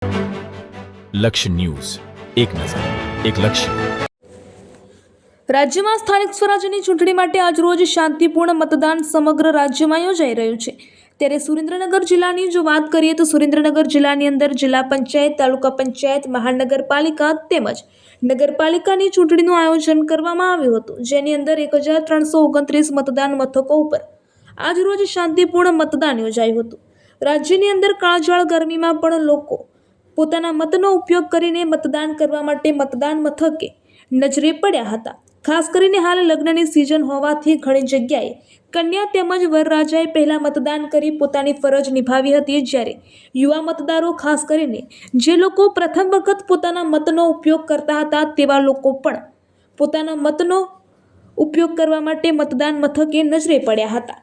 લક્ષ્ય ન્યૂઝ, એક નજર, એક લક્ષ્ય. રાજ્યમાં સ્થાનિક સ્વરાજ્યની ચૂંટણી માટે આજરોજ શાંતિપૂર્ણ મતદાન સમગ્ર રાજ્યમાં યોજાઈ રહ્યું છે. ત્યારે સુરેન્દ્રનગર જિલ્લાની જો વાત કરીએ તો સુરેન્દ્રનગર જિલ્લાની અંદર જિલ્લા પંચાયત, તાલુકા પંચાયત, મહાનગરપાલિકા તેમજ નગરપાલિકાની ચૂંટણીનું આયોજન કરવામાં આવ્યું હતું, જેની અંદર 1329 મતદાન મથકો ઉપર આજરોજ શાંતિપૂર્ણ મતદાન યોજાયું હતું. રાજ્યની અંદર કાળઝાળ ગરમીમાં પણ લોકો પોતાના મતનો ઉપયોગ કરીને મતદાન કરવા માટે મતદાન મથકે નજરે પડ્યા હતા. ખાસ કરીને હાલ લગ્નની સિઝન હોવાથી ઘણી જગ્યાએ કન્યા તેમજ વરરાજાએ પહેલા મતદાન કરી પોતાની ફરજ નિભાવી હતી, જ્યારે યુવા મતદારો ખાસ કરીને જે લોકો પ્રથમ વખત પોતાના મતનો ઉપયોગ કરતા હતા તેવા લોકો પણ પોતાના મતનો ઉપયોગ કરવા માટે મતદાન મથકે નજરે પડ્યા હતા.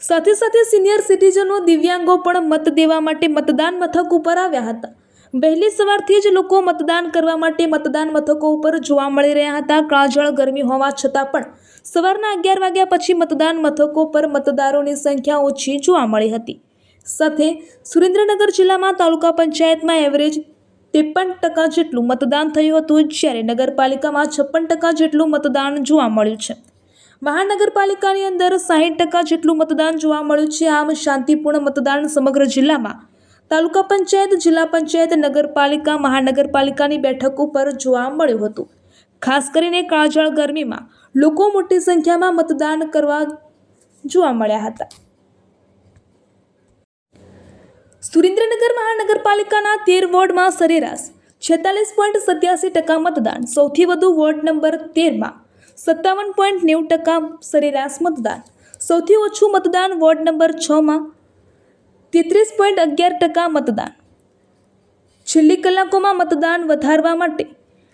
સાથે સાથે સિનિયર સિટીઝનો, દિવ્યાંગો પણ મત દેવા માટે મતદાન મથક ઉપર આવ્યા હતા. વહેલી સવારથી જ લોકો મતદાન કરવા માટે મતદાન મથકો ઉપર જોવા મળી રહ્યા હતા. કાળઝાળ ગરમી હોવા છતાં પણ સવારના 11 વાગ્યા પછી મતદાન મથકો પર મતદારોની સંખ્યા ઓછી જોવા મળી હતી. સાથે સુરેન્દ્રનગર જિલ્લામાં તાલુકા પંચાયતમાં એવરેજ 53% જેટલું મતદાન થયું હતું, જ્યારે નગરપાલિકામાં 56% જેટલું મતદાન જોવા મળ્યું છે. મહાનગરપાલિકાની અંદર 60% જેટલું મતદાન જોવા મળ્યું છે. આમ શાંતિપૂર્ણ મતદાન સમગ્ર જિલ્લામાં તાલુકા પંચાયત, જિલ્લા પંચાયત, નગરપાલિકા, મહાનગરપાલિકાની બેઠક ઉપર જોવા મળ્યું હતું. ખાસ કરીને કાળઝાળ ગરમીમાં લોકો મોટી સંખ્યામાં મતદાન કરવા જોવા મળ્યા હતા. સુરેન્દ્રનગર મહાનગરપાલિકાના 13 વોર્ડમાં સરેરાશ 46.87% મતદાન, સૌથી વધુ વોર્ડ નંબર 13માં 57.90% સરેરાશ મતદાન, સૌથી ઓછું મતદાન વોર્ડ નંબર 6માં 33.11% મતદાન. છેલ્લી કલાકોમાં મતદાન વધારવા માટે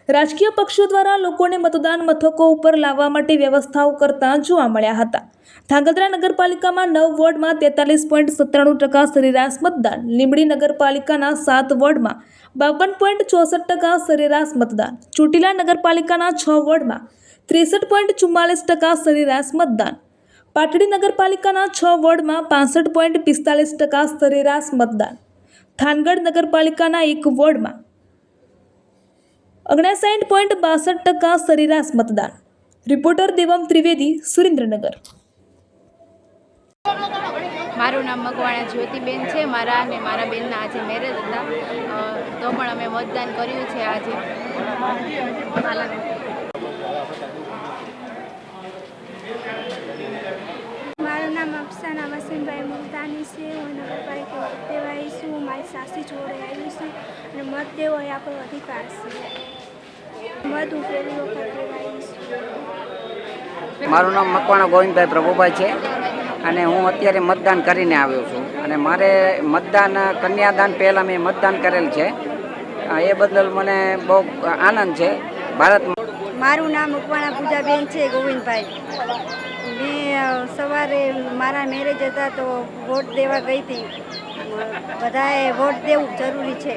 રાજકીય પક્ષો દ્વારા લોકોને મતદાન મથકો ઉપર લાવવા માટે વ્યવસ્થાઓ કરતા જોવા મળ્યા હતા. ધાંગધ્રા નગરપાલિકામાં 9 વોર્ડમાં 43.97% સરેરાશ મતદાન, લીંબડી નગરપાલિકાના 7 વોર્ડમાં 52.64% સરેરાશ મતદાન, ચોટીલા નગરપાલિકાના 6 વોર્ડમાં 63.44% સરેરાશ મતદાન, પાટડી નગરપાલિકાના 6 વોર્ડમાં 65.45% સરેરાશ મતદાન, થાનગઢ નગરપાલિકાના 1 વોર્ડમાં 59.62% સરેરાશ મતદાન. રિપોર્ટર દેવમ ત્રિવેદી, સુરેન્દ્રનગર. મારું નામ મકવાણા જ્યોતિબેન છે. મારા અને મારા બેનના આજે મેરેજ હતા, તો પણ અમે મતદાન કર્યું છે આજે. મારું નામ અફસાના વસીમભાઈ મુલતાની છે. હું નગરપાલિકા મત દેવા આવી છું. મારી સાસી જોડે આવી છું અને મત દેવો એ આપણો અધિકાર છે. મત હું પહેલી વખત દેવા આવી છું. મારું નામ મકવાણા ગોવિંદભાઈ પ્રભુભાઈ છે અને હું અત્યારે મતદાન કરીને આવ્યો છું. અને મારે મતદાન કન્યાદાન પહેલાં મેં મતદાન કરેલ છે, એ બદલ મને બહુ આનંદ છે. ભારત. મારું નામ મકવાણા પૂજાબેન છે ગોવિંદભાઈ. મેં સવારે મારા મેરેજ હતા તો વોટ દેવા ગઈ હતી. બધાએ વોટ દેવું જરૂરી છે.